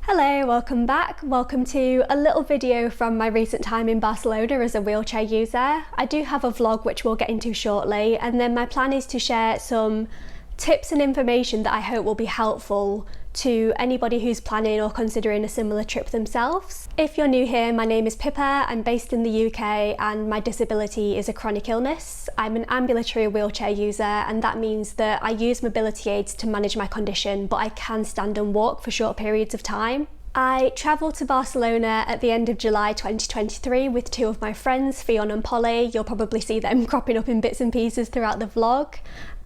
Hello, welcome back. Welcome to a little video from my recent time in Barcelona as a wheelchair user. I do have a vlog which we'll get into shortly, and then my plan is to share some tips and information that I hope will be helpful to anybody who's planning or considering a similar trip themselves. If you're new here, my name is Pippa, I'm based in the UK and my disability is a chronic illness. I'm an ambulatory wheelchair user, and that means that I use mobility aids to manage my condition, but I can stand and walk for short periods of time. I travelled to Barcelona at the end of July 2023 with two of my friends, Ffion and Polly. You'll probably see them cropping up in bits and pieces throughout the vlog.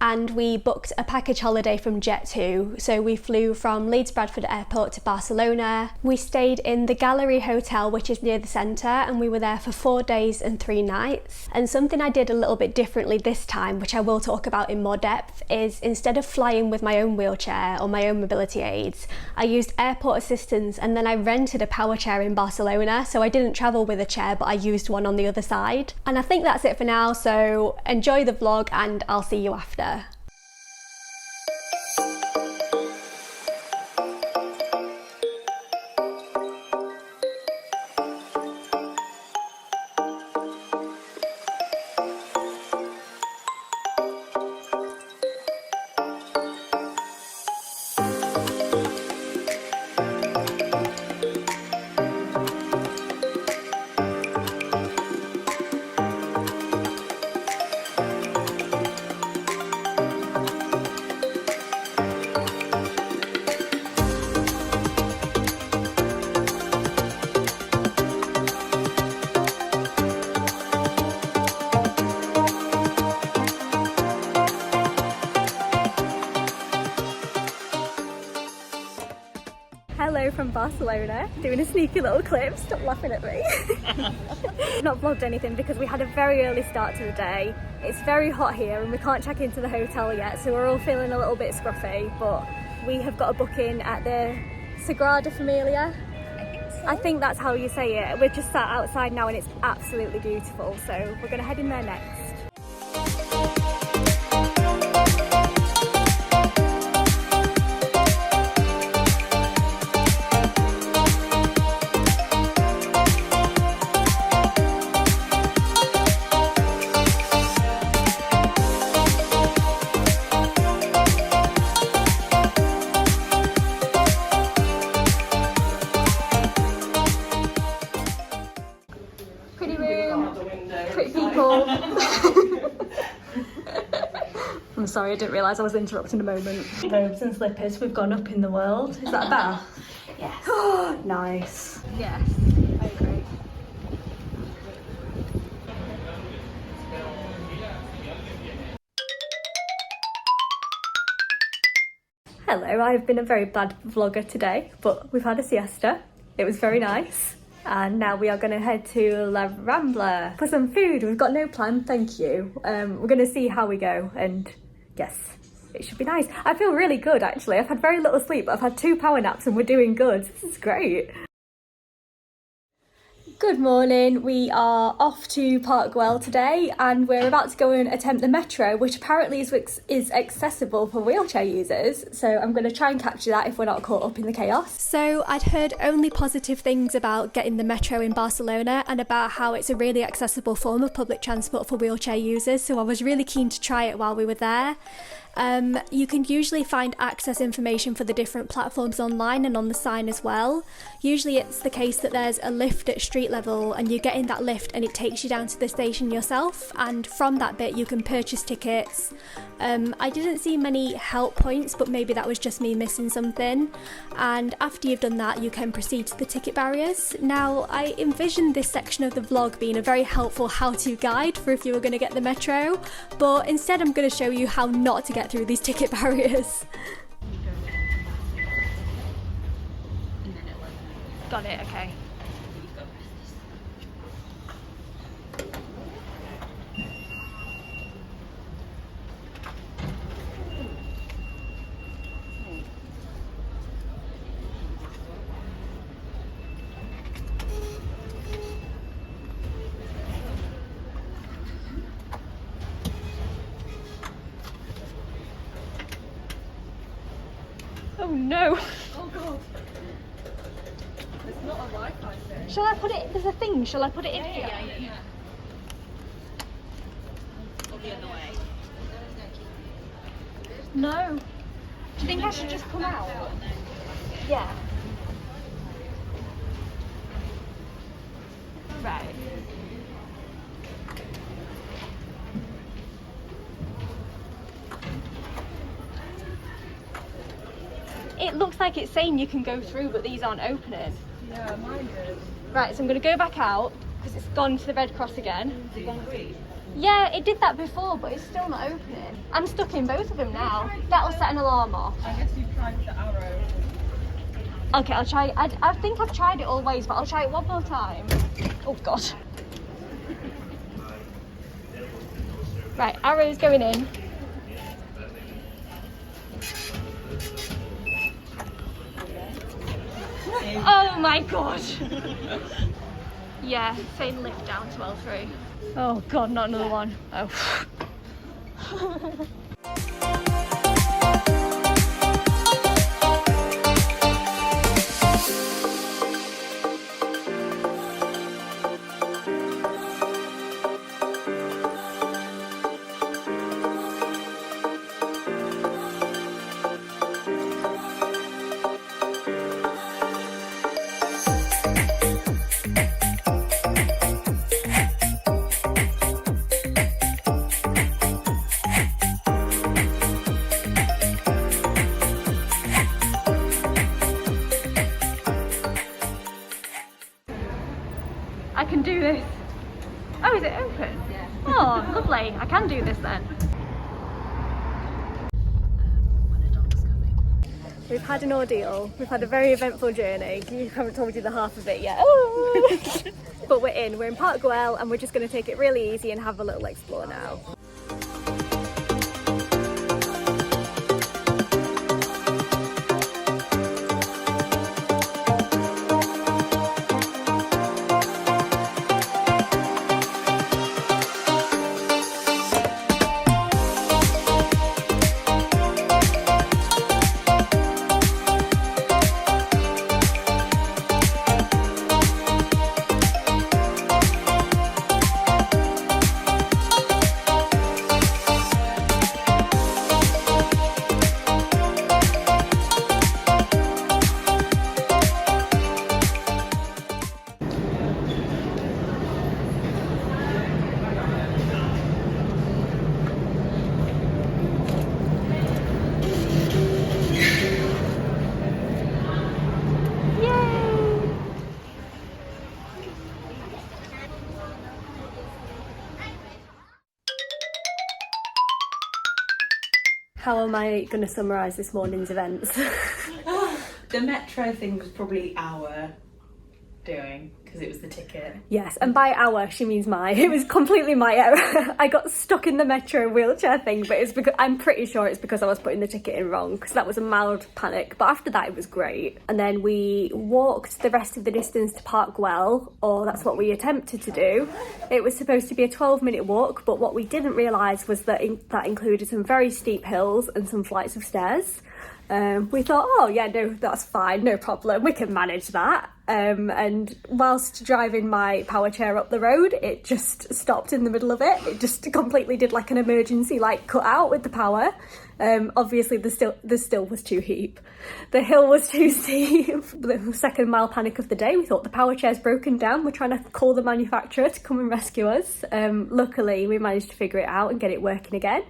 And we booked a package holiday from Jet2. So we flew from Leeds Bradford Airport to Barcelona. We stayed in the Gallery Hotel, which is near the centre, and we were there for 4 days and 3 nights. And something I did a little bit differently this time, which I will talk about in more depth, is instead of flying with my own wheelchair or my own mobility aids, I used airport assistance, and then I rented a power chair in Barcelona. So I didn't travel with a chair, but I used one on the other side. And I think that's it for now. So enjoy the vlog and I'll see you after. Hello from Barcelona, doing a sneaky little clip. Stop laughing at me. Not vlogged anything because we had a very early start to the day. It's very hot here and we can't check into the hotel yet, so we're all feeling a little bit scruffy, but we have got a booking at the Sagrada Familia. I think that's how you say it. We're just sat outside now and it's absolutely beautiful, so we're going to head in there next. I'm sorry, I didn't realise I was interrupting a moment. Robes and slippers, we've gone up in the world. Is that a bath? Yes. Oh, nice. Yes, I agree. Hello, I've been a very bad vlogger today, but we've had a siesta. It was very nice. And now we are going to head to La Rambla for some food. We've got no plan, thank you. We're going to see how we go, and yes, it should be nice. I feel really good actually. I've had very little sleep, but I've had 2 power naps and we're doing good. This is great. Good morning, we are off to Park Guell today and we're about to go and attempt the metro, which apparently is accessible for wheelchair users, so I'm going to try and capture that if we're not caught up in the chaos. So I'd heard only positive things about getting the metro in Barcelona and about how it's a really accessible form of public transport for wheelchair users, so I was really keen to try it while we were there. You can usually find access information for the different platforms online and on the sign as well. Usually it's the case that there's a lift at street level and you get in that lift and it takes you down to the station yourself, and from that bit you can purchase tickets. I didn't see many help points, but maybe that was just me missing something, and after you've done that you can proceed to the ticket barriers. Now I envisioned this section of the vlog being a very helpful how-to guide for if you were going to get the metro, but instead I'm going to show you how not to get through these ticket barriers. Got it, okay. Oh no! Oh god! Shall I put it, there's a thing, shall I put it in here? Yeah. Or the other way. No. Do you think I should just come out? Yeah. Right. It looks like it's saying you can go through, but these aren't opening. Yeah, mine is. Right, so I'm going to go back out because it's gone to the Red Cross again. Is it gone green? Yeah, it did that before, but it's still not opening. I'm stuck in both of them now. That'll set an alarm off. I guess you've tried the arrow. Okay, I'll try. I think I've tried it all ways, but I'll try it one more time. Oh God. Right, arrow's going in. Oh my God. Yeah, saying lift down to L3. Oh God, not another one. Oh. I can do this. Oh, is it open? Yeah. Oh, lovely. I can do this then. When a dog's coming. We've had an ordeal. We've had a very eventful journey. You haven't told you the half of it yet. Oh. But we're in. We're in Park Guell and we're just going to take it really easy and have a little explore now. How am I going to summarise this morning's events? The metro thing was probably our doing because it was the ticket. Yes, and by our she means my. It was completely my error. I got stuck in the metro wheelchair thing, but it's because I'm pretty sure it's because I was putting the ticket in wrong, because that was a mild panic. But after that, it was great. And then we walked the rest of the distance to Park Guell, or that's what we attempted to do. It was supposed to be a 12-minute walk, but what we didn't realise was that that included some very steep hills and some flights of stairs. We thought, oh yeah, no, that's fine, no problem, we can manage that. And whilst driving my power chair up the road, it just stopped in the middle of it. It just completely did like an emergency like cut out with the power. Obviously the still was too steep. The hill was too steep. The second mile panic of the day, we thought the power chair's broken down. We're trying to call the manufacturer to come and rescue us. Luckily we managed to figure it out and get it working again.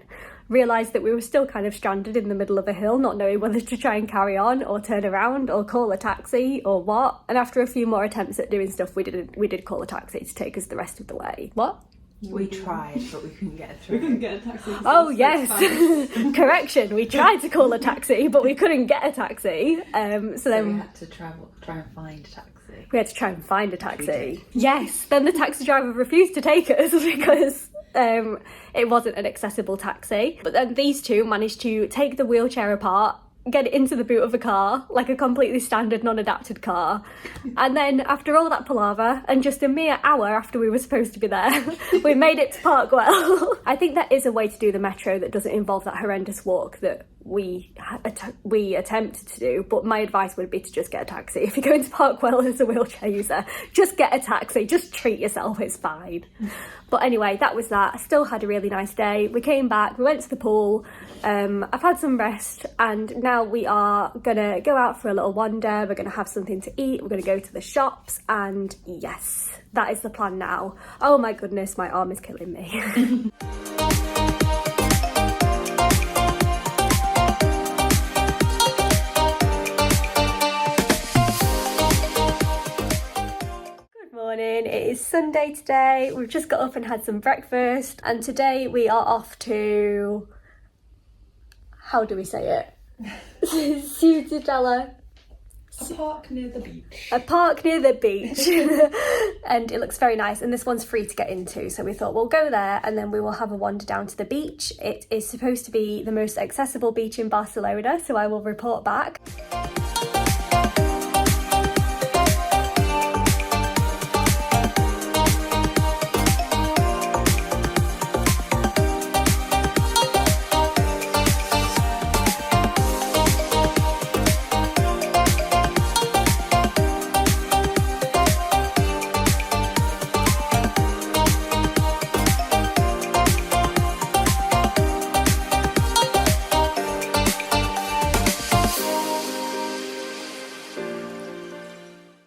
Realised that we were still kind of stranded in the middle of a hill, not knowing whether to try and carry on or turn around or call a taxi or what. And after a few more attempts at doing stuff, we did call a taxi to take us the rest of the way. What? We tried, but we couldn't get through. We couldn't get a taxi. Oh yes, correction. We tried to call a taxi, but we couldn't get a taxi. So then we had to try and find a taxi. We had to try and find a taxi. Yes. Then the taxi driver refused to take us because it wasn't an accessible taxi. But then these two managed to take the wheelchair apart, get it into the boot of a car, like a completely standard non-adapted car. And then after all that palaver, and just a mere hour after we were supposed to be there, we made it to Park Guell. I think there is a way to do the metro that doesn't involve that horrendous walk that we attempted to do, but my advice would be to just get a taxi. If you're going to Park Guell as a wheelchair user, just get a taxi, just treat yourself, it's fine. But anyway, that was that. I still had a really nice day. We came back, we went to the pool, I've had some rest, and now we are gonna go out for a little wander. We're gonna have something to eat, we're gonna go to the shops, and yes, that is the plan now. Oh my goodness, my arm is killing me. Morning. It is Sunday today. We've just got up and had some breakfast, and today we are off to, how do we say it? Ciutadella. A park near the beach. A park near the beach. And it looks very nice, and this one's free to get into, so we thought we'll go there and then we will have a wander down to the beach. It is supposed to be the most accessible beach in Barcelona, so I will report back.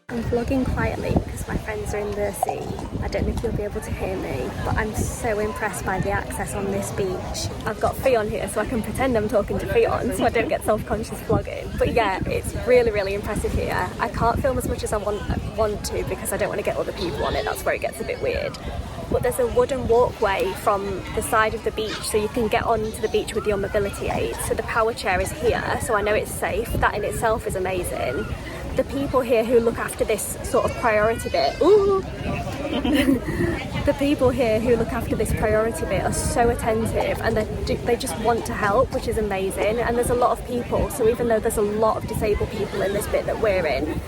I'm vlogging quietly because my friends are in the sea. I don't know if you'll be able to hear me, but I'm so impressed by the access on this beach. I've got Ffion here so I can pretend I'm talking to Ffion so I don't get self-conscious vlogging. But yeah, it's really, really impressive here. I can't film as much as I want to because I don't want to get other people on it. That's where it gets a bit weird. But there's a wooden walkway from the side of the beach so you can get onto the beach with your mobility aid. So the power chair is here, so I know it's safe. That in itself is amazing. The people here who look after this sort of priority bit, the people here who look after this priority bit are so attentive, and they just want to help, which is amazing. And there's a lot of people, so even though there's a lot of disabled people in this bit that we're in,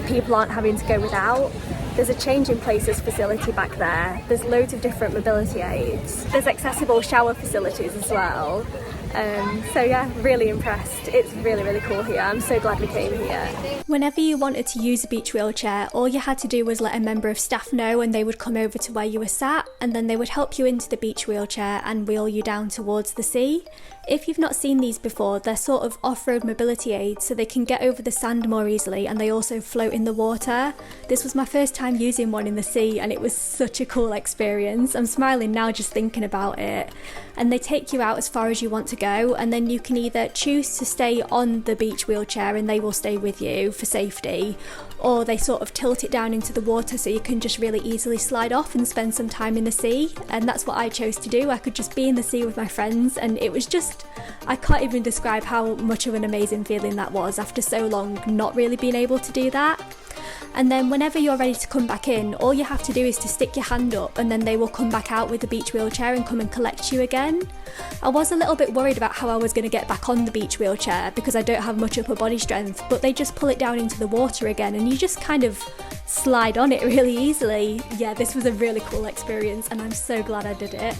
people aren't having to go without. There's a change in places facility back there. There's loads of different mobility aids. There's accessible shower facilities as well. So yeah, really impressed. It's really, really cool here. I'm so glad we came here. Whenever you wanted to use a beach wheelchair, all you had to do was let a member of staff know, and they would come over to where you were sat, and then they would help you into the beach wheelchair and wheel you down towards the sea. If you've not seen these before, they're sort of off-road mobility aids, so they can get over the sand more easily, and they also float in the water. This was my first time using one in the sea, and it was such a cool experience. I'm smiling now just thinking about it. And they take you out as far as you want to go, and then you can either choose to stay on the beach wheelchair and they will stay with you for safety, or they sort of tilt it down into the water so you can just really easily slide off and spend some time in the sea. And that's what I chose to do. I could just be in the sea with my friends, and it was just, I can't even describe how much of an amazing feeling that was after so long not really being able to do that. And then whenever you're ready to come back in, all you have to do is to stick your hand up, and then they will come back out with the beach wheelchair and come and collect you again. I was a little bit worried about how I was going to get back on the beach wheelchair because I don't have much upper body strength, but they just pull it down into the water again and you just kind of slide on it really easily. Yeah, this was a really cool experience and I'm so glad I did it.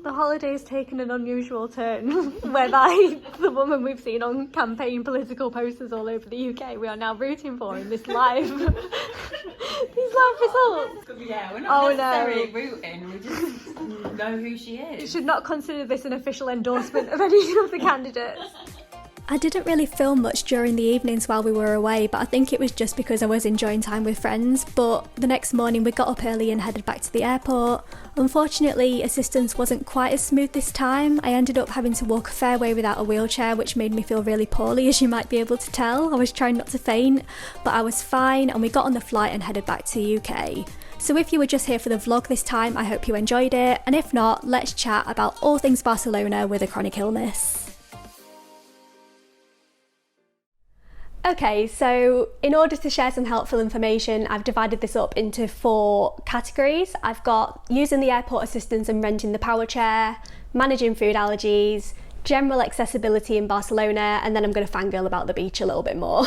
The holiday's taken an unusual turn, whereby the woman we've seen on campaign political posters all over the UK, we are now rooting for in this live, these live results. Yeah, we're not necessarily rooting, we just know who she is. You should not consider this an official endorsement of any of the candidates. I didn't really film much during the evenings while we were away, but I think it was just because I was enjoying time with friends. But the next morning we got up early and headed back to the airport. Unfortunately, assistance wasn't quite as smooth this time. I ended up having to walk a fair way without a wheelchair, which made me feel really poorly, as you might be able to tell. I was trying not to faint, but I was fine, and we got on the flight and headed back to the UK. So if you were just here for the vlog this time, I hope you enjoyed it, and if not, let's chat about all things Barcelona with a chronic illness. Okay, so in order to share some helpful information, I've divided this up into 4 categories. I've got using the airport assistance and renting the power chair, managing food allergies, general accessibility in Barcelona, and then I'm going to fangirl about the beach a little bit more.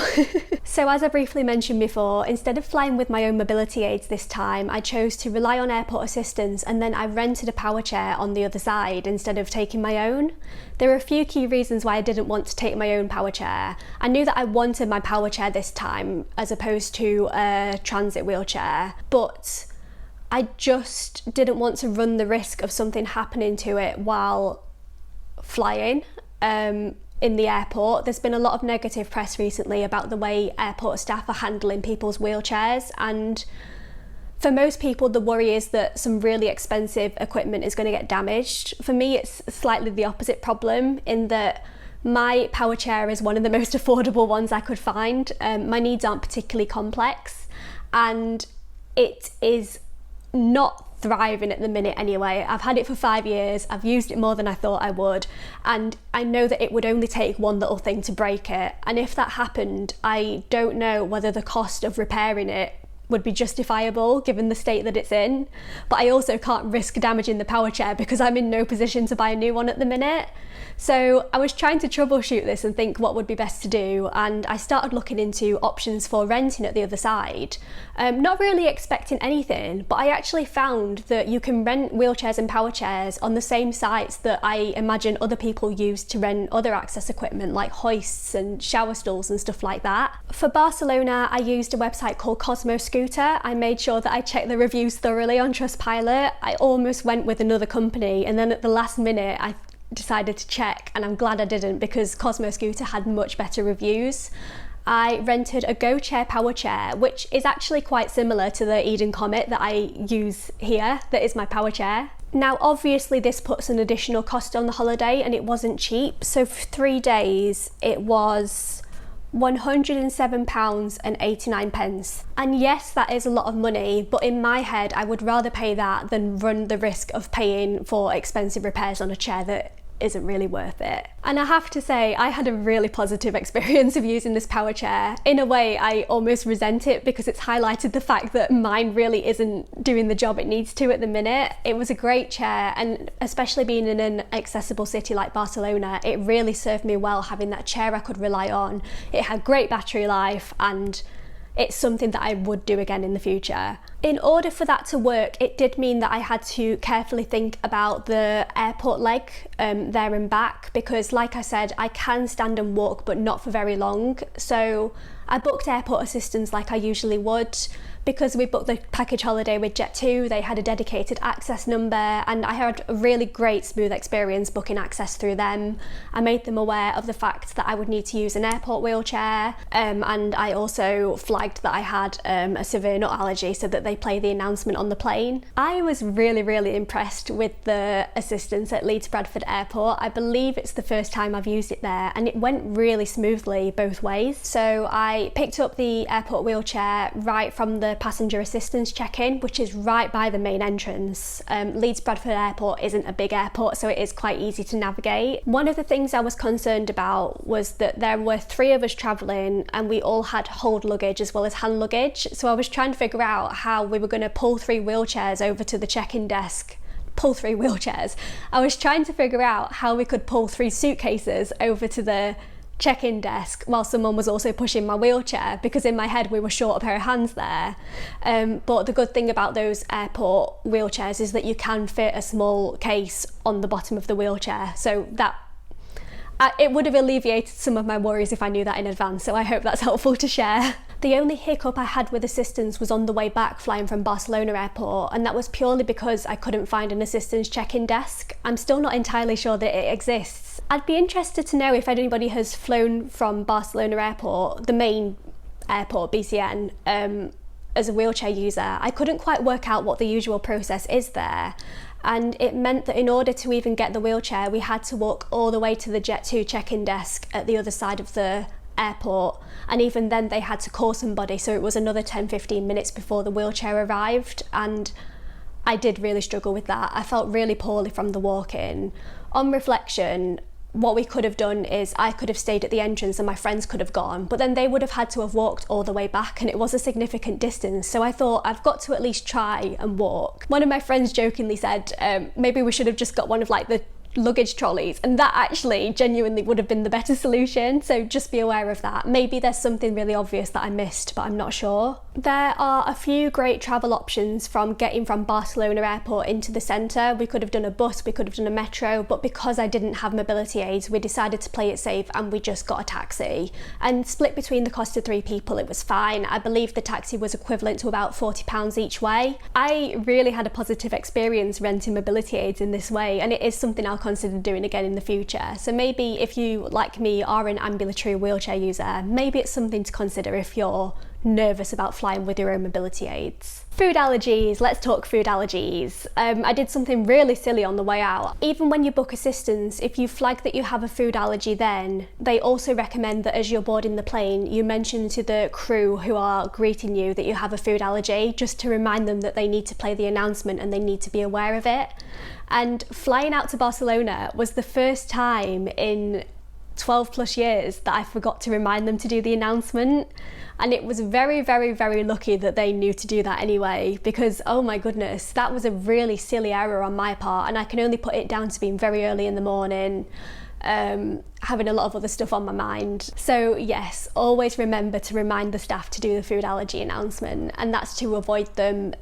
So as I briefly mentioned before, instead of flying with my own mobility aids this time, I chose to rely on airport assistance, and then I rented a power chair on the other side instead of taking my own. There are a few key reasons why I didn't want to take my own power chair. I knew that I wanted my power chair this time as opposed to a transit wheelchair, but I just didn't want to run the risk of something happening to it while flying in the airport. There's been a lot of negative press recently about the way airport staff are handling people's wheelchairs, and for most people the worry is that some really expensive equipment is going to get damaged. For me, it's slightly the opposite problem, in that my power chair is one of the most affordable ones I could find. My needs aren't particularly complex, and it is not thriving at the minute anyway. I've had it for 5 years, I've used it more than I thought I would, and I know that it would only take one little thing to break it, and if that happened, I don't know whether the cost of repairing it would be justifiable given the state that it's in. But I also can't risk damaging the power chair because I'm in no position to buy a new one at the minute. So I was trying to troubleshoot this and think what would be best to do, and I started looking into options for renting at the other side. Not really expecting anything, but I actually found that you can rent wheelchairs and power chairs on the same sites that I imagine other people use to rent other access equipment like hoists and shower stalls and stuff like that. For Barcelona, I used a website called Cosmo Scooter. I made sure that I checked the reviews thoroughly on Trustpilot. I almost went with another company, and then at the last minute I decided to check, and I'm glad I didn't because Cosmo Scooter had much better reviews. I rented a Go Chair power chair, which is actually quite similar to the Eden Comet that I use here, that is my power chair. Now obviously this puts an additional cost on the holiday, and it wasn't cheap, so for 3 days it was £107.89. And yes, that is a lot of money, but in my head I would rather pay that than run the risk of paying for expensive repairs on a chair that isn't really worth it. And I have to say, I had a really positive experience of using this power chair. In a way, I almost resent it because it's highlighted the fact that mine really isn't doing the job it needs to at the minute. It was a great chair, and especially being in an accessible city like Barcelona, it really served me well having that chair I could rely on. It had great battery life, and it's something that I would do again in the future. In order for that to work, it did mean that I had to carefully think about the airport leg there and back, because like I said, I can stand and walk but not for very long. So I booked airport assistance like I usually would. Because we booked the package holiday with Jet2, they had a dedicated access number, and I had a really great smooth experience booking access through them. I made them aware of the fact that I would need to use an airport wheelchair, and I also flagged that I had a severe nut allergy so that they play the announcement on the plane. I was really impressed with the assistance at Leeds Bradford Airport. I believe it's the first time I've used it there, and it went really smoothly both ways. So I picked up the airport wheelchair right from the passenger assistance check-in, which is right by the main entrance. Leeds Bradford Airport isn't a big airport, so it is quite easy to navigate. One of the things I was concerned about was that there were 3 of us travelling, and we all had hold luggage as well as hand luggage, so I was trying to figure out how we were going to pull 3 wheelchairs over to the check-in desk. I was trying to figure out how we could pull 3 suitcases over to the check-in desk while someone was also pushing my wheelchair, because in my head we were short a pair of hands there. But the good thing about those airport wheelchairs is that you can fit a small case on the bottom of the wheelchair, so that it would have alleviated some of my worries if I knew that in advance, so I hope that's helpful to share. The only hiccup I had with assistance was on the way back flying from Barcelona Airport, and that was purely because I couldn't find an assistance check-in desk. I'm still not entirely sure that it exists. I'd be interested to know if anybody has flown from Barcelona Airport, the main airport, BCN, as a wheelchair user. I couldn't quite work out what the usual process is there, and it meant that in order to even get the wheelchair, we had to walk all the way to the Jet2 check-in desk at the other side of the airport, and even then they had to call somebody, so it was another 10-15 minutes before the wheelchair arrived, and I did really struggle with that. I felt really poorly from the walk-in. On reflection, what we could have done is I could have stayed at the entrance and my friends could have gone, but then they would have had to have walked all the way back, and it was a significant distance, so I thought I've got to at least try and walk. One of my friends jokingly said maybe we should have just got one of like the luggage trolleys, and that actually genuinely would have been the better solution, so just be aware of that. Maybe there's something really obvious that I missed, but I'm not sure. There are a few great travel options from getting from Barcelona Airport into the centre. We could have done a bus, we could have done a metro, but because I didn't have mobility aids, we decided to play it safe and we just got a taxi. And split between the cost of 3 people, it was fine. I believe the taxi was equivalent to about £40 each way. I really had a positive experience renting mobility aids in this way, and it is something I'll consider doing again in the future. So maybe if you, like me, are an ambulatory wheelchair user, maybe it's something to consider if you're nervous about flying with your own mobility aids. Food allergies, let's talk food allergies. I did something really silly on the way out. Even when you book assistance, if you flag that you have a food allergy, then they also recommend that as you're boarding the plane, you mention to the crew who are greeting you that you have a food allergy, just to remind them that they need to play the announcement and they need to be aware of it. And flying out to Barcelona was the first time in 12 plus years that I forgot to remind them to do the announcement, and it was very, very, very lucky that they knew to do that anyway, because oh my goodness, that was a really silly error on my part, and I can only put it down to being very early in the morning, having a lot of other stuff on my mind. So yes, always remember to remind the staff to do the food allergy announcement, and that's to avoid them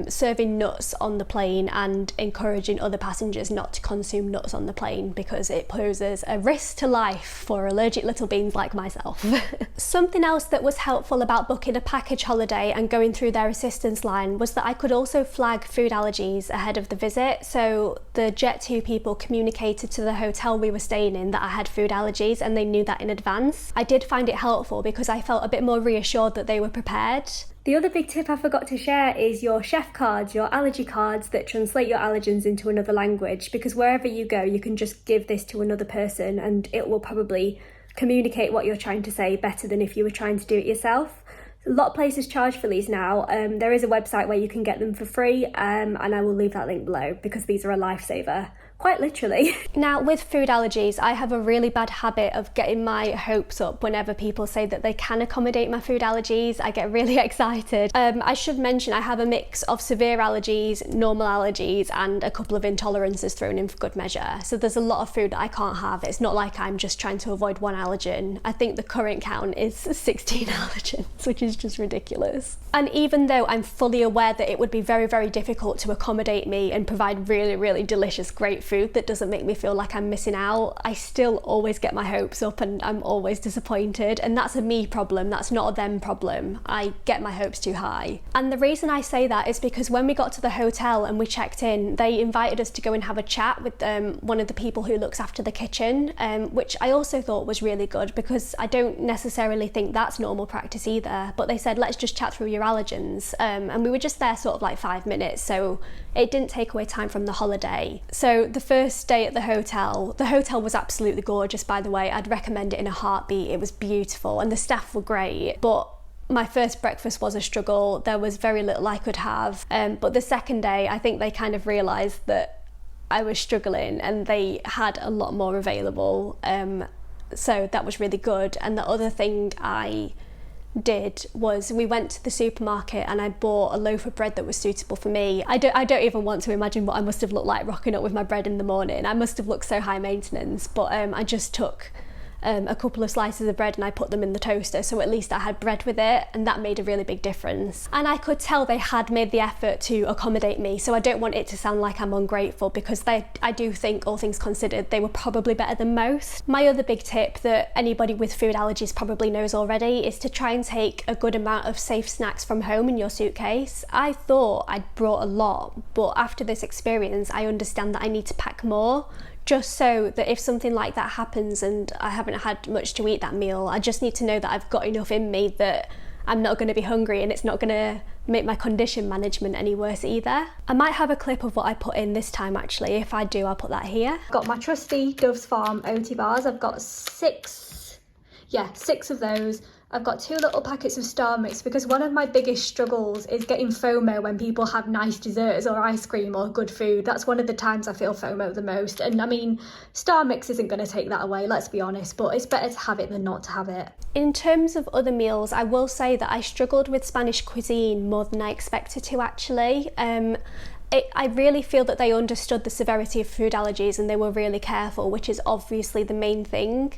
serving nuts on the plane and encouraging other passengers not to consume nuts on the plane, because it poses a risk to life for allergic little beans like myself. Something else that was helpful about booking a package holiday and going through their assistance line was that I could also flag food allergies ahead of the visit. So the Jet2 people communicated to the hotel we were staying in that I had food allergies, and they knew that in advance. I did find it helpful because I felt a bit more reassured that they were prepared. The other big tip I forgot to share is your chef cards, your allergy cards that translate your allergens into another language, because wherever you go you can just give this to another person and it will probably communicate what you're trying to say better than if you were trying to do it yourself. A lot of places charge for these now. There is a website where you can get them for free, and I will leave that link below because these are a lifesaver. Quite literally. Now, with food allergies, I have a really bad habit of getting my hopes up whenever people say that they can accommodate my food allergies. I get really excited. I should mention I have a mix of severe allergies, normal allergies, and a couple of intolerances thrown in for good measure. So there's a lot of food that I can't have. It's not like I'm just trying to avoid one allergen. I think the current count is 16 allergens, which is just ridiculous. And even though I'm fully aware that it would be very, very difficult to accommodate me and provide really, really delicious, great food that doesn't make me feel like I'm missing out, I still always get my hopes up and I'm always disappointed, and that's a me problem, that's not a them problem. I get my hopes too high. And the reason I say that is because when we got to the hotel and we checked in, they invited us to go and have a chat with one of the people who looks after the kitchen, which I also thought was really good because I don't necessarily think that's normal practice either, but they said let's just chat through your allergens, and we were just there sort of like 5 minutes, so it didn't take away time from the holiday. So the first day at the hotel was absolutely gorgeous, by the way. I'd recommend it in a heartbeat. It was beautiful and the staff were great, but my first breakfast was a struggle. There was very little I could have, but the second day I think they kind of realised that I was struggling and they had a lot more available, so that was really good. And the other thing I did was we went to the supermarket and I bought a loaf of bread that was suitable for me. I don't even want to imagine what I must have looked like rocking up with my bread in the morning. I must have looked so high maintenance, but I just took a couple of slices of bread and I put them in the toaster, so at least I had bread with it, and that made a really big difference. And I could tell they had made the effort to accommodate me, so I don't want it to sound like I'm ungrateful, because I do think, all things considered, they were probably better than most. My other big tip that anybody with food allergies probably knows already is to try and take a good amount of safe snacks from home in your suitcase. I thought I'd brought a lot, but after this experience I understand that I need to pack more, just so that if something like that happens and I haven't had much to eat that meal, I just need to know that I've got enough in me that I'm not going to be hungry and it's not going to make my condition management any worse either. I might have a clip of what I put in this time actually. If I do, I'll put that here. I've got my trusty Dove's Farm OT bars. I've got six of those. I've got 2 little packets of Star Mix, because one of my biggest struggles is getting FOMO when people have nice desserts or ice cream or good food. That's one of the times I feel FOMO the most. And I mean, Star Mix isn't going to take that away, let's be honest, but it's better to have it than not to have it. In terms of other meals, I will say that I struggled with Spanish cuisine more than I expected to actually. I really feel that they understood the severity of food allergies and they were really careful, which is obviously the main thing.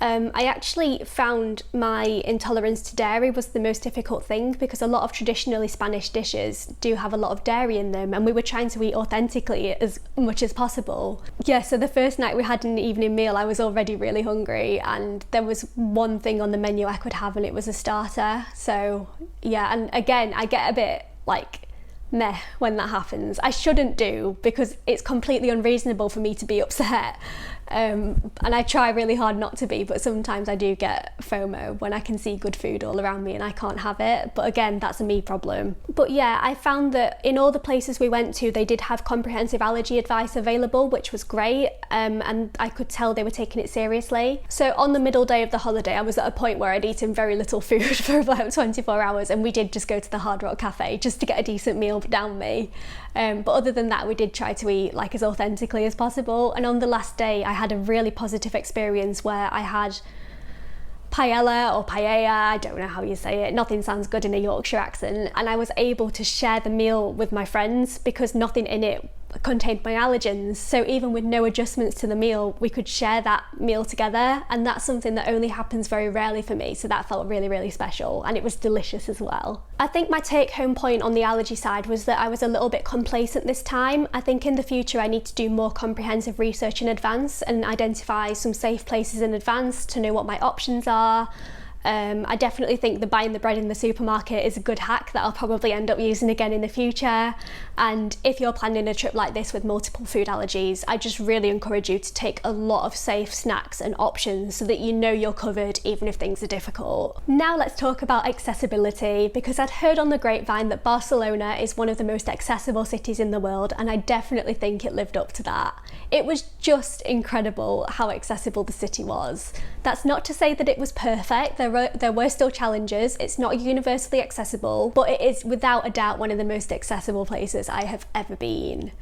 I actually found my intolerance to dairy was the most difficult thing, because a lot of traditionally Spanish dishes do have a lot of dairy in them, and we were trying to eat authentically as much as possible. Yeah, so the first night we had an evening meal, I was already really hungry, and there was one thing on the menu I could have and it was a starter. So yeah, and again, I get a bit like meh when that happens. I shouldn't do, because it's completely unreasonable for me to be upset. And I try really hard not to be, but sometimes I do get FOMO when I can see good food all around me and I can't have it. But again, that's a me problem. But yeah, I found that in all the places we went to, they did have comprehensive allergy advice available, which was great. And I could tell they were taking it seriously. So on the middle day of the holiday, I was at a point where I'd eaten very little food for about 24 hours, and we did just go to the Hard Rock Cafe just to get a decent meal down me. But other than that, we did try to eat like as authentically as possible. And on the last day, I had a really positive experience where I had paella or paella, I don't know how you say it, nothing sounds good in a Yorkshire accent, and I was able to share the meal with my friends because nothing in it contained my allergens. So even with no adjustments to the meal, we could share that meal together, and that's something that only happens very rarely for me, so that felt really, really special, and it was delicious as well. I think my take-home point on the allergy side was that I was a little bit complacent this time. I think in the future I need to do more comprehensive research in advance and identify some safe places in advance to know what my options are. I definitely think the buying the bread in the supermarket is a good hack that I'll probably end up using again in the future. And if you're planning a trip like this with multiple food allergies, I just really encourage you to take a lot of safe snacks and options so that you know you're covered even if things are difficult. Now let's talk about accessibility, because I'd heard on the grapevine that Barcelona is one of the most accessible cities in the world, and I definitely think it lived up to that. It was just incredible how accessible the city was. That's not to say that it was perfect. There were still challenges. It's not universally accessible, but it is without a doubt one of the most accessible places I have ever been.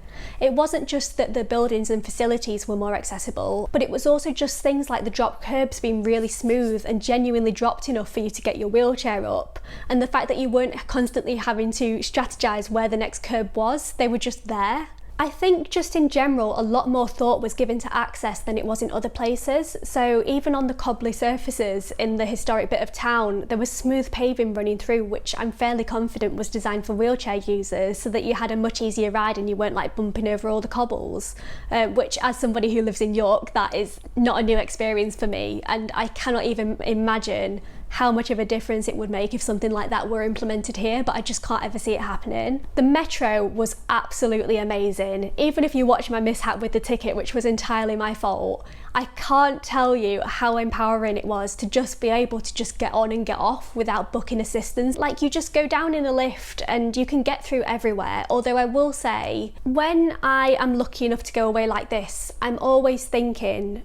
It wasn't just that the buildings and facilities were more accessible, but it was also just things like the drop curbs being really smooth and genuinely dropped enough for you to get your wheelchair up, and the fact that you weren't constantly having to strategize where the next curb was. They were just there. I think just in general, a lot more thought was given to access than it was in other places. So even on the cobbly surfaces in the historic bit of town, there was smooth paving running through, which I'm fairly confident was designed for wheelchair users so that you had a much easier ride and you weren't like bumping over all the cobbles, which as somebody who lives in York, that is not a new experience for me. And I cannot even imagine how much of a difference it would make if something like that were implemented here, but I just can't ever see it happening. The metro was absolutely amazing. Even if you watch my mishap with the ticket, which was entirely my fault, I can't tell you how empowering it was to just be able to just get on and get off without booking assistance. Like, you just go down in a lift and you can get through everywhere. Although I will say, when I am lucky enough to go away like this, I'm always thinking,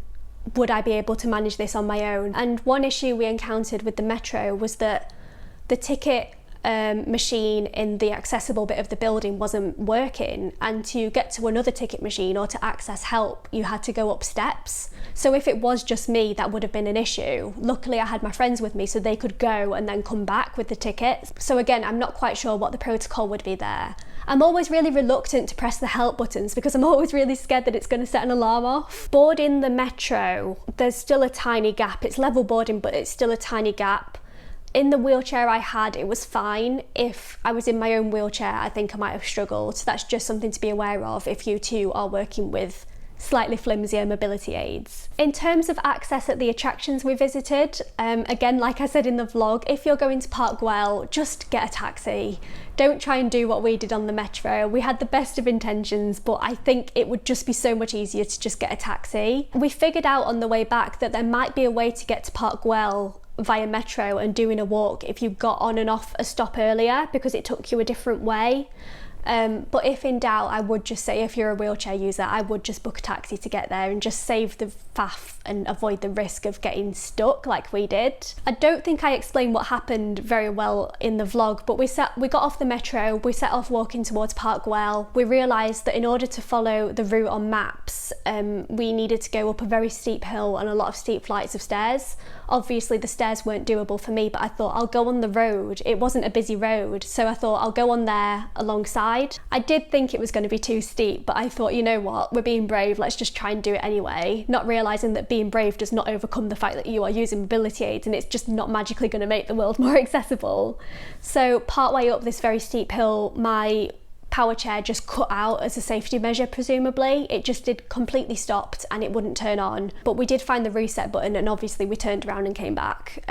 would I be able to manage this on my own? And one issue we encountered with the metro was that the ticket machine in the accessible bit of the building wasn't working, and to get to another ticket machine or to access help, you had to go up steps. So if it was just me, that would have been an issue. Luckily I had my friends with me so they could go and then come back with the tickets. So again, I'm not quite sure what the protocol would be there. I'm always really reluctant to press the help buttons because I'm always really scared that it's going to set an alarm off. Boarding the metro, there's still a tiny gap. It's level boarding, but it's still a tiny gap. In the wheelchair I had, it was fine. If I was in my own wheelchair, I think I might have struggled. So that's just something to be aware of if you too are working with slightly flimsier mobility aids. In terms of access at the attractions we visited, again, like I said in the vlog, if you're going to Park Guell, just get a taxi. Don't try and do what we did on the metro. We had the best of intentions, but I think it would just be so much easier to just get a taxi. We figured out on the way back that there might be a way to get to Park Guell via metro and doing a walk if you got on and off a stop earlier, because it took you a different way. But if in doubt, I would just say, if you're a wheelchair user, I would just book a taxi to get there and just save the faff and avoid the risk of getting stuck like we did. I don't think I explained what happened very well in the vlog, but we got off the metro, we set off walking towards Park Guell. We realised that in order to follow the route on maps, we needed to go up a very steep hill and a lot of steep flights of stairs. Obviously the stairs weren't doable for me, but I thought I'll go on the road. It wasn't a busy road, so I thought I'll go on there alongside. inside. I did think it was going to be too steep, but I thought, you know what, we're being brave, let's just try and do it anyway, not realising that being brave does not overcome the fact that you are using mobility aids and it's just not magically going to make the world more accessible. So partway up this very steep hill, my power chair just cut out as a safety measure, presumably. It just did completely stopped and it wouldn't turn on. But we did find the reset button and obviously we turned around and came back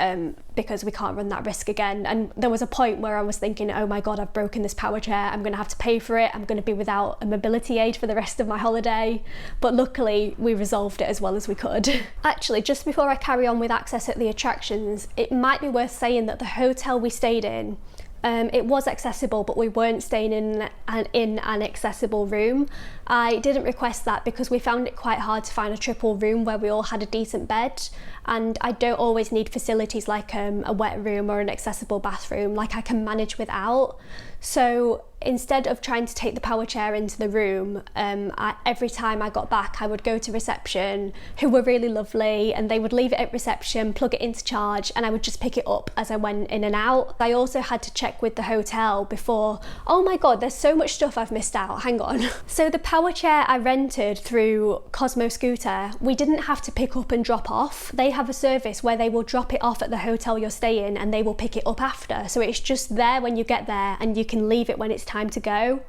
because we can't run that risk again. And there was a point where I was thinking, oh my God, I've broken this power chair. I'm going to have to pay for it. I'm going to be without a mobility aid for the rest of my holiday. But luckily we resolved it as well as we could. Actually, just before I carry on with access at the attractions, it might be worth saying that the hotel we stayed in, it was accessible, but we weren't staying in an accessible room. I didn't request that because we found it quite hard to find a triple room where we all had a decent bed, and I don't always need facilities like a wet room or an accessible bathroom, like I can manage without. So instead of trying to take the power chair into the room, every time I got back I would go to reception, who were really lovely, and they would leave it at reception, plug it into charge, and I would just pick it up as I went in and out. I also had to check with the hotel before. Oh my God, there's so much stuff I've missed out, hang on. So the power chair I rented through Cosmo Scooter, we didn't have to pick up and drop off. They have a service where they will drop it off at the hotel you're staying and they will pick it up after. So it's just there when you get there and you can leave it when it's time to go.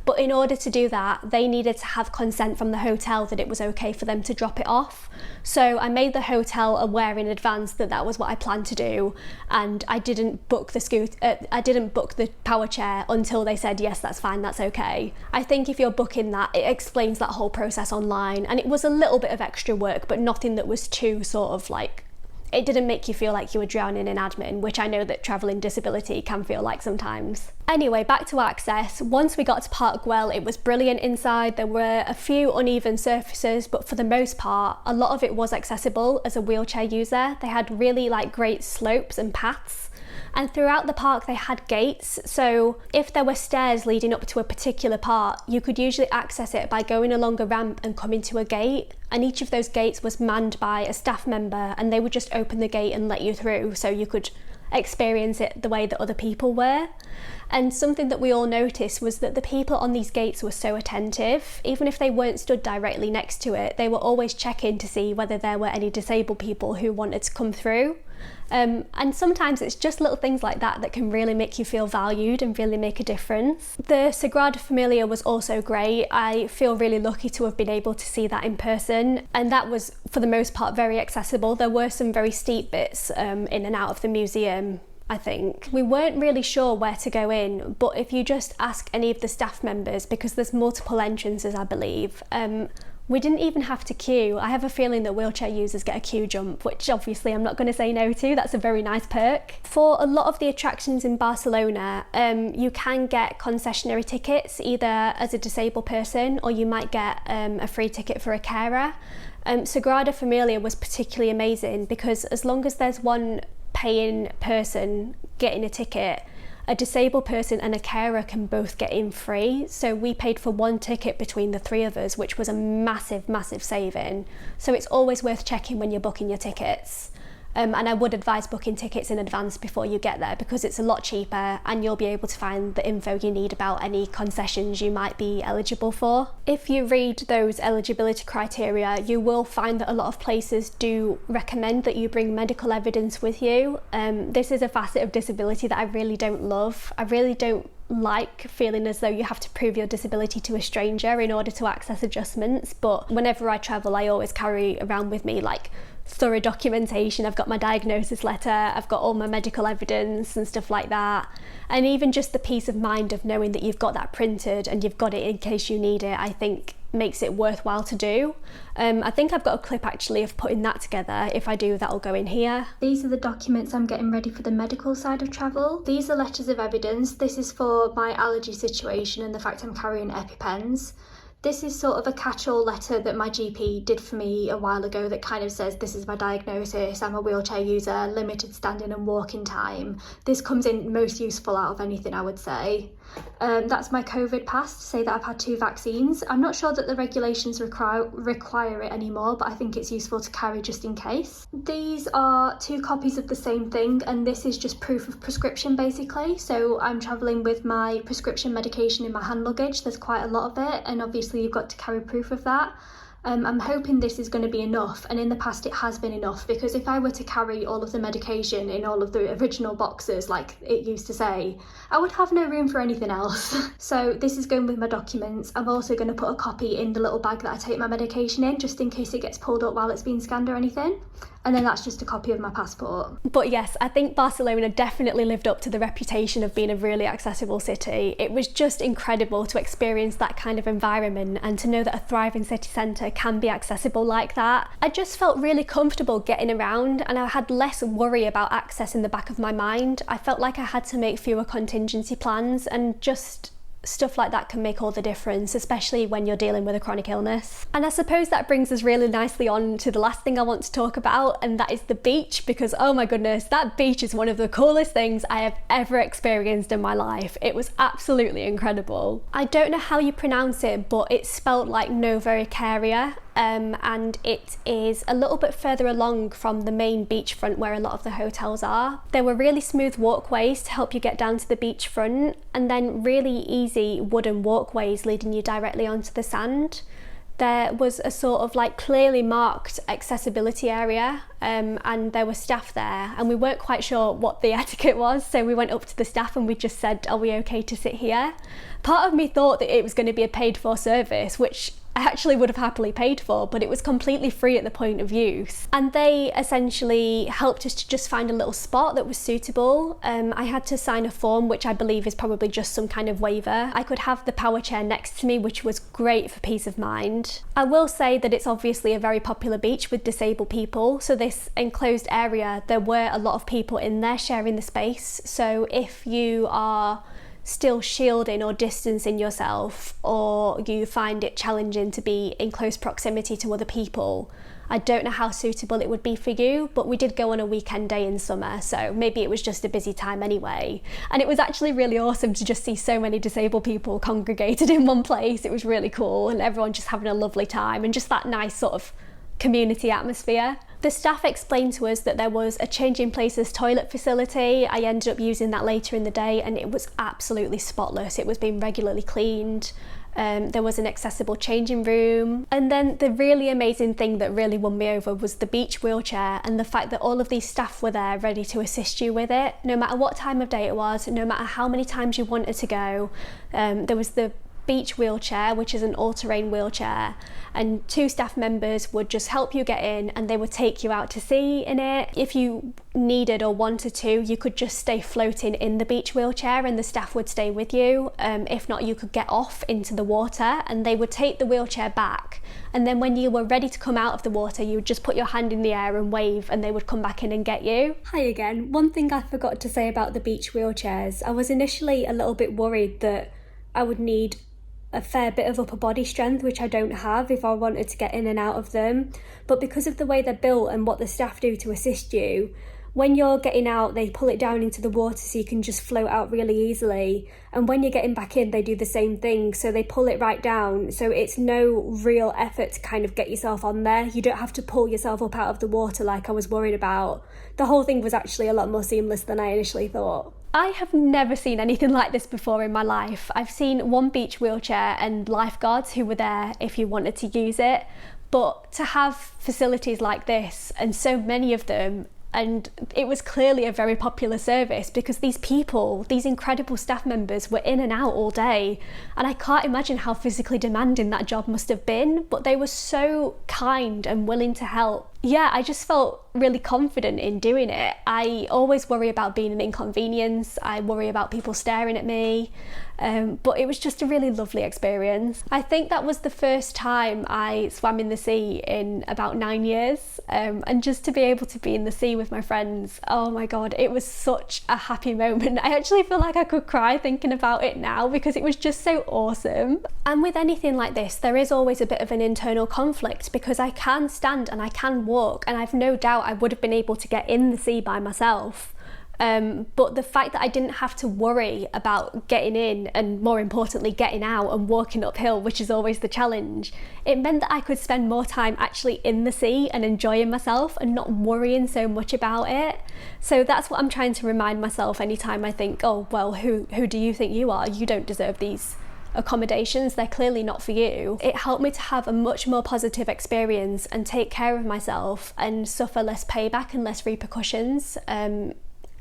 But in order to do that, they needed to have consent from the hotel that it was okay for them to drop it off. So I made the hotel aware in advance that that was what I planned to do, and I didn't book the power chair until they said yes, that's fine, that's okay. I think if you're booking that, it explains that whole process online, and it was a little bit of extra work, but nothing that was too sort of like, it didn't make you feel like you were drowning in admin, which I know that travelling disability can feel like sometimes. Anyway, back to access. Once we got to Park Guell, it was brilliant inside. There were a few uneven surfaces, but for the most part, a lot of it was accessible as a wheelchair user. They had really great slopes and paths. And throughout the park they had gates, so if there were stairs leading up to a particular part, you could usually access it by going along a ramp and coming to a gate, and each of those gates was manned by a staff member, and they would just open the gate and let you through so you could experience it the way that other people were. And something that we all noticed was that the people on these gates were so attentive. Even if they weren't stood directly next to it, they were always checking to see whether there were any disabled people who wanted to come through. And sometimes it's just little things like that that can really make you feel valued and really make a difference. The Sagrada Familia was also great. I feel really lucky to have been able to see that in person, and that was for the most part very accessible. There were some very steep bits in and out of the museum, I think. We weren't really sure where to go in, but if you just ask any of the staff members, because there's multiple entrances I believe, we didn't even have to queue. I have a feeling that wheelchair users get a queue jump, which obviously I'm not going to say no to. That's a very nice perk. For a lot of the attractions in Barcelona, you can get concessionary tickets either as a disabled person, or you might get a free ticket for a carer. Sagrada Familia was particularly amazing because as long as there's one paying person getting a ticket, a disabled person and a carer can both get in free. So we paid for one ticket between the three of us, which was a massive saving. So it's always worth checking when you're booking your tickets. And I would advise booking tickets in advance before you get there because it's a lot cheaper and you'll be able to find the info you need about any concessions you might be eligible for. If you read those eligibility criteria, you will find that a lot of places do recommend that you bring medical evidence with you. This is a facet of disability that I really don't love. I really don't like feeling as though you have to prove your disability to a stranger in order to access adjustments, but whenever I travel I always carry around with me thorough documentation. I've got my diagnosis letter, I've got all my medical evidence and stuff like that, and even just the peace of mind of knowing that you've got that printed and you've got it in case you need it, I think makes it worthwhile to do. I think I've got a clip actually of putting that together. If I do, that'll go in here. These are the documents I'm getting ready for the medical side of travel. These are letters of evidence. This is for my allergy situation and the fact I'm carrying EpiPens. This is sort of a catch-all letter that my GP did for me a while ago that kind of says this is my diagnosis, I'm a wheelchair user, limited standing and walking time. This comes in most useful out of anything, I would say. That's my COVID pass to say that I've had 2 vaccines. I'm not sure that the regulations require it anymore, but I think it's useful to carry just in case. These are 2 copies of the same thing, and this is just proof of prescription basically. So I'm travelling with my prescription medication in my hand luggage. There's quite a lot of it, and obviously you've got to carry proof of that. I'm hoping this is going to be enough, and in the past it has been enough, because if I were to carry all of the medication in all of the original boxes like it used to say, I would have no room for anything else. So this is going with my documents. I'm also going to put a copy in the little bag that I take my medication in, just in case it gets pulled up while it's being scanned or anything. And then that's just a copy of my passport. But yes, I think Barcelona definitely lived up to the reputation of being a really accessible city. It was just incredible to experience that kind of environment and to know that a thriving city centre can be accessible like that. I just felt really comfortable getting around, and I had less worry about access in the back of my mind. I felt like I had to make fewer contingency plans, and just stuff like that can make all the difference, especially when you're dealing with a chronic illness. And I suppose that brings us really nicely on to the last thing I want to talk about, and that is the beach, because oh my goodness, that beach is one of the coolest things I have ever experienced in my life. It was absolutely incredible. I don't know how you pronounce it, but it's spelt like Nova Icaria. And it is a little bit further along from the main beachfront where a lot of the hotels are. There were really smooth walkways to help you get down to the beachfront, and then really easy wooden walkways leading you directly onto the sand. There was a sort of like clearly marked accessibility area, and there were staff there, and we weren't quite sure what the etiquette was, so we went up to the staff and we just said, are we okay to sit here? Part of me thought that it was going to be a paid for service, which I actually would have happily paid for, but it was completely free at the point of use. And they essentially helped us to just find a little spot that was suitable. I had to sign a form, which I believe is probably just some kind of waiver. I could have the power chair next to me, which was great for peace of mind. I will say that it's obviously a very popular beach with disabled people, so this enclosed area, there were a lot of people in there sharing the space. So if you are still shielding or distancing yourself, or you find it challenging to be in close proximity to other people, I don't know how suitable it would be for you, but we did go on a weekend day in summer, so maybe it was just a busy time anyway. And it was actually really awesome to just see so many disabled people congregated in one place. It was really cool, and everyone just having a lovely time, and just that nice sort of community atmosphere. The staff explained to us that there was a changing places toilet facility. I ended up using that later in the day, and it was absolutely spotless. It was being regularly cleaned. There was an accessible changing room. And then the really amazing thing that really won me over was the beach wheelchair, and the fact that all of these staff were there ready to assist you with it, no matter what time of day it was, no matter how many times you wanted to go. There was the beach wheelchair, which is an all-terrain wheelchair, and 2 staff members would just help you get in, and they would take you out to sea in it. If you needed or wanted to, you could just stay floating in the beach wheelchair and the staff would stay with you. If not, you could get off into the water and they would take the wheelchair back, and then when you were ready to come out of the water, you would just put your hand in the air and wave, and they would come back in and get you. Hi again. One thing I forgot to say about the beach wheelchairs, I was initially a little bit worried that I would need a fair bit of upper body strength, which I don't have if I wanted to get in and out of them, but because of the way they're built and what the staff do to assist you, when you're getting out, they pull it down into the water so you can just float out really easily, and when you're getting back in, they do the same thing, so they pull it right down, so it's no real effort to kind of get yourself on there. You don't have to pull yourself up out of the water like I was worried about. The whole thing was actually a lot more seamless than I initially thought. I have never seen anything like this before in my life. I've seen one beach wheelchair and lifeguards who were there if you wanted to use it, but to have facilities like this and so many of them, and it was clearly a very popular service because these people, these incredible staff members, were in and out all day, and I can't imagine how physically demanding that job must have been, but they were so kind and willing to help. yeah, I just felt really confident in doing it. I always worry about being an inconvenience. I worry about people staring at me. But it was just a really lovely experience. I think that was the first time I swam in the sea in about 9 years. And just to be able to be in the sea with my friends, oh my God, it was such a happy moment. I actually feel like I could cry thinking about it now because it was just so awesome. And with anything like this, there is always a bit of an internal conflict because I can stand and I can walk, and I've no doubt I would have been able to get in the sea by myself. But the fact that I didn't have to worry about getting in and, more importantly, getting out and walking uphill, which is always the challenge, it meant that I could spend more time actually in the sea and enjoying myself and not worrying so much about it. So that's what I'm trying to remind myself anytime I think, oh, well, who do you think you are? You don't deserve these accommodations, they're clearly not for you. It helped me to have a much more positive experience and take care of myself and suffer less payback and less repercussions,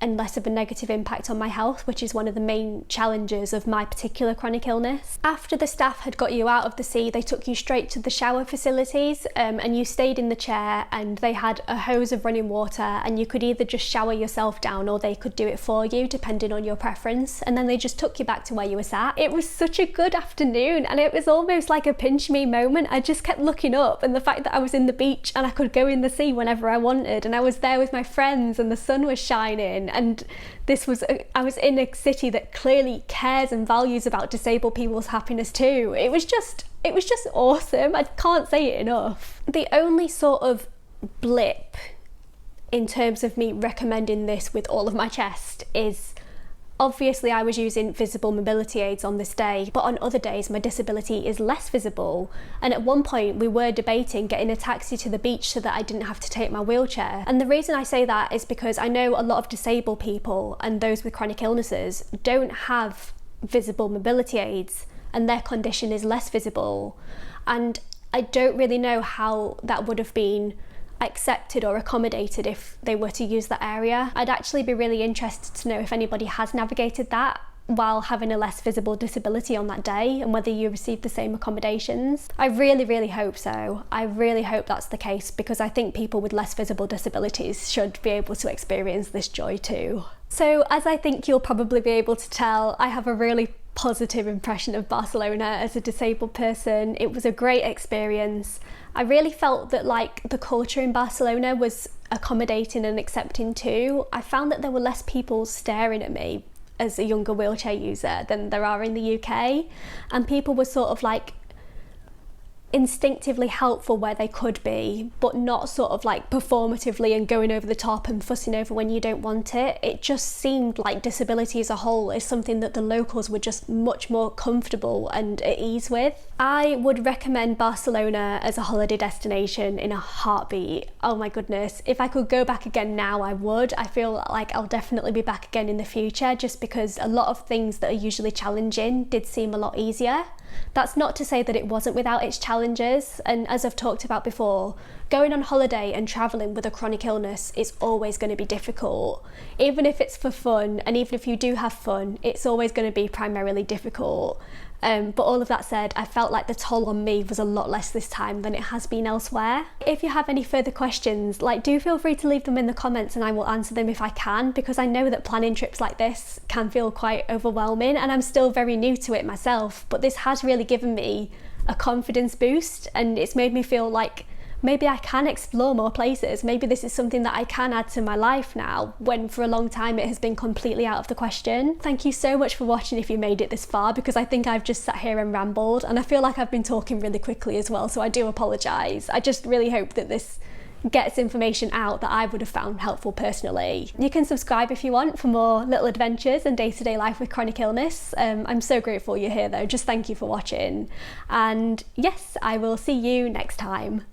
and less of a negative impact on my health, which is one of the main challenges of my particular chronic illness. After the staff had got you out of the sea, they took you straight to the shower facilities, and you stayed in the chair, and they had a hose of running water, and you could either just shower yourself down or they could do it for you depending on your preference, and then they just took you back to where you were sat. It was such a good afternoon, and it was almost like a pinch me moment. I just kept looking up, and the fact that I was in the beach and I could go in the sea whenever I wanted, and I was there with my friends and the sun was shining, and I was in a city that clearly cares and values about disabled people's happiness too. It was just awesome. I can't say it enough. The only sort of blip in terms of me recommending this with all of my chest is, obviously I was using visible mobility aids on this day, but on other days my disability is less visible, and at one point we were debating getting a taxi to the beach so that I didn't have to take my wheelchair. And the reason I say that is because I know a lot of disabled people and those with chronic illnesses don't have visible mobility aids, and their condition is less visible, and I don't really know how that would have been accepted or accommodated if they were to use that area. I'd actually be really interested to know if anybody has navigated that while having a less visible disability on that day, and whether you received the same accommodations. I really hope so. I really hope that's the case, because I think people with less visible disabilities should be able to experience this joy too. So, as I think you'll probably be able to tell, I have a really positive impression of Barcelona as a disabled person. It was a great experience. I really felt that the culture in Barcelona was accommodating and accepting too. I found that there were less people staring at me as a younger wheelchair user than there are in the UK, and people were sort of instinctively helpful where they could be, but not sort of performatively and going over the top and fussing over when you don't want it. It just seemed like disability as a whole is something that the locals were just much more comfortable and at ease with. I would recommend Barcelona as a holiday destination in a heartbeat. Oh my goodness, if I could go back again now, I would. I feel like I'll definitely be back again in the future, just because a lot of things that are usually challenging did seem a lot easier. That's not to say that it wasn't without its challenges, and as I've talked about before, going on holiday and travelling with a chronic illness is always going to be difficult. Even if it's for fun, and even if you do have fun, it's always going to be primarily difficult. But all of that said, I felt like the toll on me was a lot less this time than it has been elsewhere. If you have any further questions, do feel free to leave them in the comments and I will answer them if I can, because I know that planning trips like this can feel quite overwhelming, and I'm still very new to it myself, but this has really given me a confidence boost, and it's made me feel like maybe I can explore more places. Maybe this is something that I can add to my life now, when for a long time it has been completely out of the question. Thank you so much for watching if you made it this far, because I think I've just sat here and rambled, and I feel like I've been talking really quickly as well, so I do apologise. I just really hope that this gets information out that I would have found helpful personally. You can subscribe if you want for more little adventures and day-to-day life with chronic illness. I'm so grateful you're here though, just thank you for watching. And yes, I will see you next time.